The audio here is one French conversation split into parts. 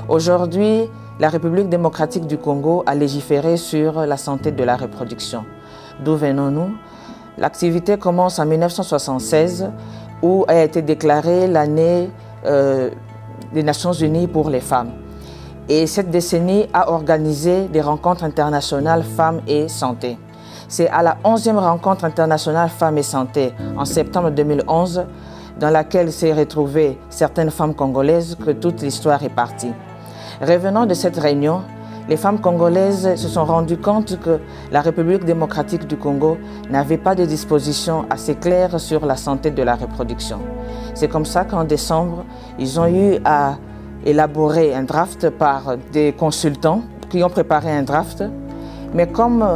Aujourd'hui, la République démocratique du Congo a légiféré sur la santé de la reproduction. D'où venons-nous? L'activité commence en 1976 où a été déclarée l'année des Nations Unies pour les femmes. Et cette décennie a organisé des rencontres internationales femmes et santé. C'est à la 11e rencontre internationale femmes et santé en septembre 2011 dans laquelle s'est retrouvées certaines femmes congolaises que toute l'histoire est partie. Revenant de cette réunion, les femmes congolaises se sont rendues compte que la République démocratique du Congo n'avait pas de dispositions assez claires sur la santé de la reproduction. C'est comme ça qu'en décembre, ils ont eu à élaborer un draft par des consultants qui ont préparé un draft. Mais comme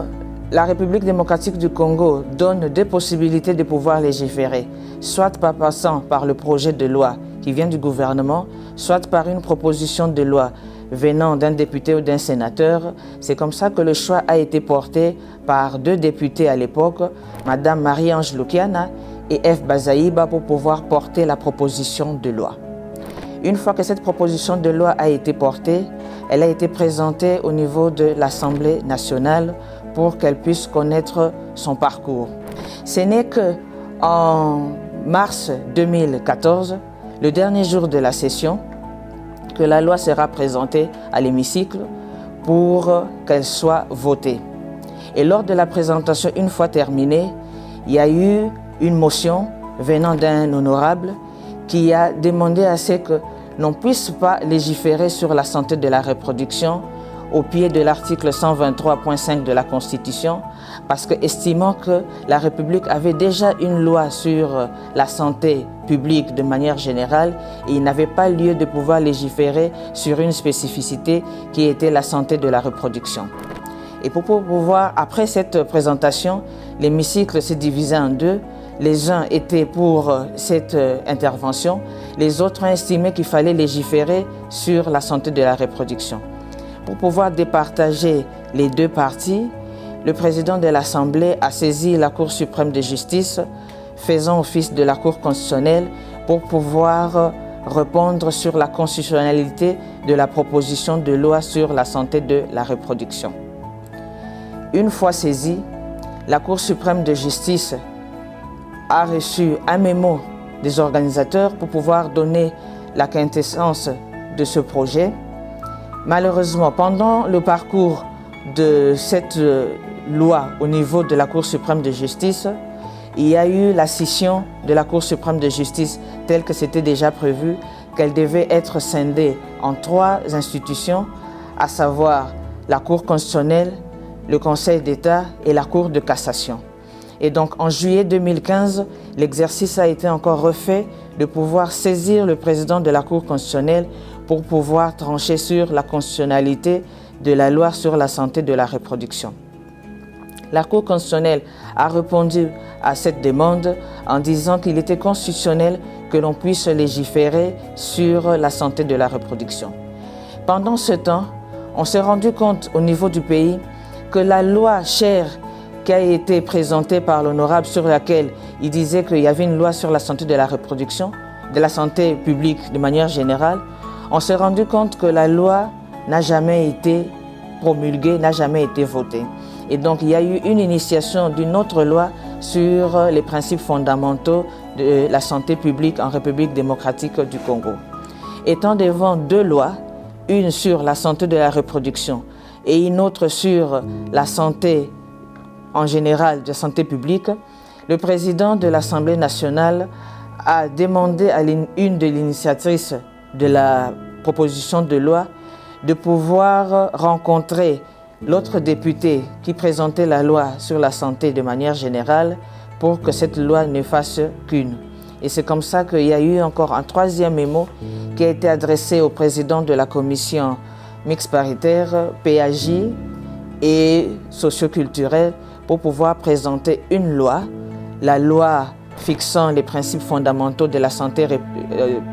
la République démocratique du Congo donne deux possibilités de pouvoir légiférer, soit par passant par le projet de loi qui vient du gouvernement, soit par une proposition de loi venant d'un député ou d'un sénateur. C'est comme ça que le choix a été porté par deux députés à l'époque, Mme Marie-Ange Lukiana et F. Bazaïba, pour pouvoir porter la proposition de loi. Une fois que cette proposition de loi a été portée, elle a été présentée au niveau de l'Assemblée nationale pour qu'elle puisse connaître son parcours. Ce n'est qu'en mars 2014, le dernier jour de la session, que la loi sera présentée à l'hémicycle pour qu'elle soit votée. Et lors de la présentation, une fois terminée, il y a eu une motion venant d'un honorable qui a demandé à ce que l'on ne puisse pas légiférer sur la santé de la reproduction au pied de l'article 123.5 de la Constitution, parce que estimant que la République avait déjà une loi sur la santé publique de manière générale, et il n'avait pas lieu de pouvoir légiférer sur une spécificité qui était la santé de la reproduction. Et pour pouvoir, après cette présentation, l'hémicycle s'est divisé en deux. Les uns étaient pour cette intervention, les autres ont estimé qu'il fallait légiférer sur la santé de la reproduction. Pour pouvoir départager les deux parties, le président de l'Assemblée a saisi la Cour suprême de justice, faisant office de la Cour constitutionnelle pour pouvoir répondre sur la constitutionnalité de la proposition de loi sur la santé de la reproduction. Une fois saisie, la Cour suprême de justice a reçu un mémo des organisateurs pour pouvoir donner la quintessence de ce projet. Malheureusement, pendant le parcours de cette loi au niveau de la Cour suprême de justice, il y a eu la scission de la Cour suprême de justice telle que c'était déjà prévu, qu'elle devait être scindée en trois institutions, à savoir la Cour constitutionnelle, le Conseil d'État et la Cour de cassation. Et donc en juillet 2015, l'exercice a été encore refait de pouvoir saisir le président de la Cour constitutionnelle pour pouvoir trancher sur la constitutionnalité de la loi sur la santé de la reproduction. La Cour constitutionnelle a répondu à cette demande en disant qu'il était constitutionnel que l'on puisse légiférer sur la santé de la reproduction. Pendant ce temps, on s'est rendu compte au niveau du pays que la loi chère qui a été présentée par l'honorable sur laquelle il disait qu'il y avait une loi sur la santé de la reproduction, de la santé publique de manière générale, on s'est rendu compte que la loi n'a jamais été promulguée, n'a jamais été votée. Et donc il y a eu une initiation d'une autre loi sur les principes fondamentaux de la santé publique en République démocratique du Congo. Étant devant deux lois, une sur la santé de la reproduction et une autre sur la santé en général de santé publique, le président de l'Assemblée nationale a demandé à une de l'initiatrice de la proposition de loi de pouvoir rencontrer l'autre député qui présentait la loi sur la santé de manière générale pour que cette loi ne fasse qu'une. Et c'est comme ça qu'il y a eu encore un troisième mémo qui a été adressé au président de la commission mixte paritaire, PAJ et socioculturelle pour pouvoir présenter une loi, la loi fixant les principes fondamentaux de la santé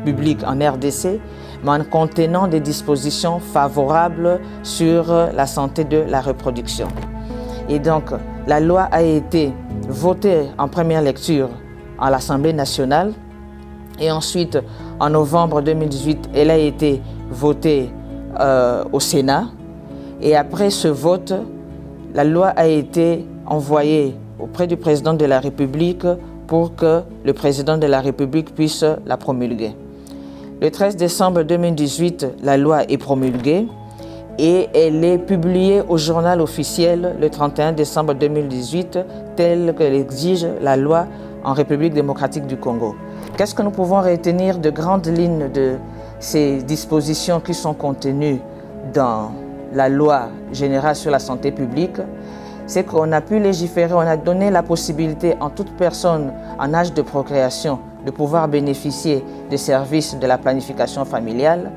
publique en RDC, mais en contenant des dispositions favorables sur la santé de la reproduction. Et donc, la loi a été votée en première lecture à l'Assemblée nationale et ensuite, en novembre 2018, elle a été votée au Sénat. Et après ce vote, la loi a été envoyée auprès du président de la République pour que le président de la République puisse la promulguer. Le 13 décembre 2018, la loi est promulguée et elle est publiée au journal officiel le 31 décembre 2018, telle que l'exige la loi en République démocratique du Congo. Qu'est-ce que nous pouvons retenir de grandes lignes de ces dispositions qui sont contenues dans la loi générale sur la santé publique? C'est qu'on a pu légiférer, on a donné la possibilité à toute personne en âge de procréation de pouvoir bénéficier des services de la planification familiale.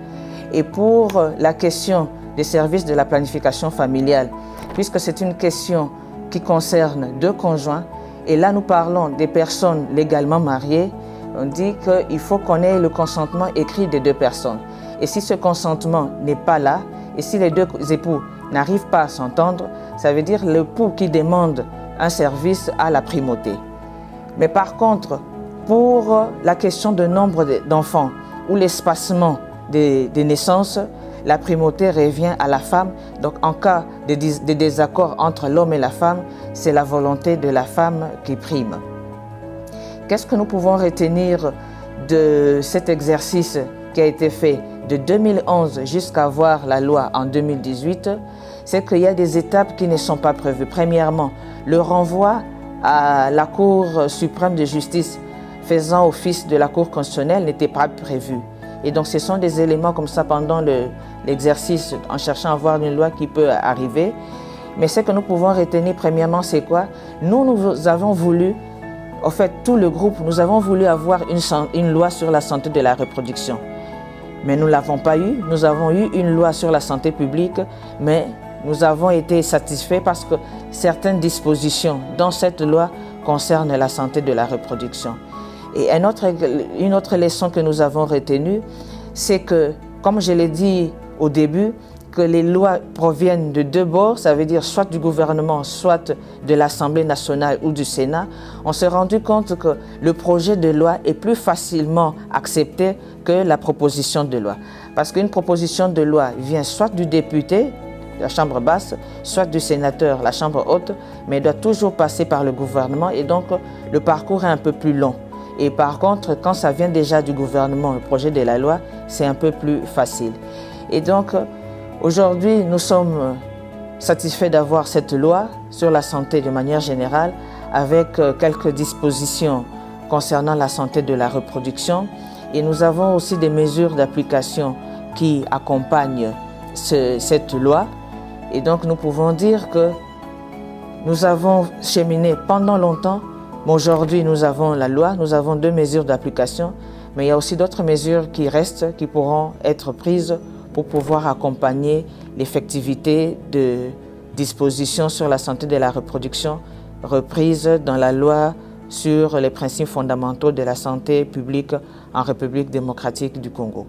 Et pour la question des services de la planification familiale, puisque c'est une question qui concerne deux conjoints, et là nous parlons des personnes légalement mariées, on dit qu'il faut qu'on ait le consentement écrit des deux personnes. Et si ce consentement n'est pas là, et si les deux époux n'arrivent pas à s'entendre, ça veut dire l'époux qui demande un service a la primauté. Mais par contre, pour la question de nombre d'enfants ou l'espacement des naissances, la primauté revient à la femme. Donc en cas de désaccord entre l'homme et la femme, c'est la volonté de la femme qui prime. Qu'est-ce que nous pouvons retenir de cet exercice qui a été fait de 2011 jusqu'à voir la loi en 2018? C'est qu'il y a des étapes qui ne sont pas prévues. Premièrement, le renvoi à la Cour suprême de justice faisant office de la Cour constitutionnelle n'était pas prévu. Et donc ce sont des éléments comme ça pendant l'exercice en cherchant à avoir une loi qui peut arriver. Mais ce que nous pouvons retenir premièrement, c'est quoi? Nous avons voulu, en fait tout le groupe, nous avons voulu avoir une loi sur la santé de la reproduction. Mais nous ne l'avons pas eu. Nous avons eu une loi sur la santé publique, mais nous avons été satisfaits parce que certaines dispositions dans cette loi concernent la santé de la reproduction. Et une autre leçon que nous avons retenue, c'est que, comme je l'ai dit au début, que les lois proviennent de deux bords, ça veut dire soit du gouvernement, soit de l'Assemblée nationale ou du Sénat. On s'est rendu compte que le projet de loi est plus facilement accepté que la proposition de loi. Parce qu'une proposition de loi vient soit du député, la chambre basse, soit du sénateur, la chambre haute, mais doit toujours passer par le gouvernement et donc le parcours est un peu plus long. Et par contre, quand ça vient déjà du gouvernement, le projet de la loi, c'est un peu plus facile. Et donc, aujourd'hui, nous sommes satisfaits d'avoir cette loi sur la santé de manière générale avec quelques dispositions concernant la santé de la reproduction. Et nous avons aussi des mesures d'application qui accompagnent cette loi. Et donc, nous pouvons dire que nous avons cheminé pendant longtemps. Mais aujourd'hui, nous avons la loi, nous avons deux mesures d'application, mais il y a aussi d'autres mesures qui restent, qui pourront être prises pour pouvoir accompagner l'effectivité de dispositions sur la santé de la reproduction reprises dans la loi sur les principes fondamentaux de la santé publique en République démocratique du Congo.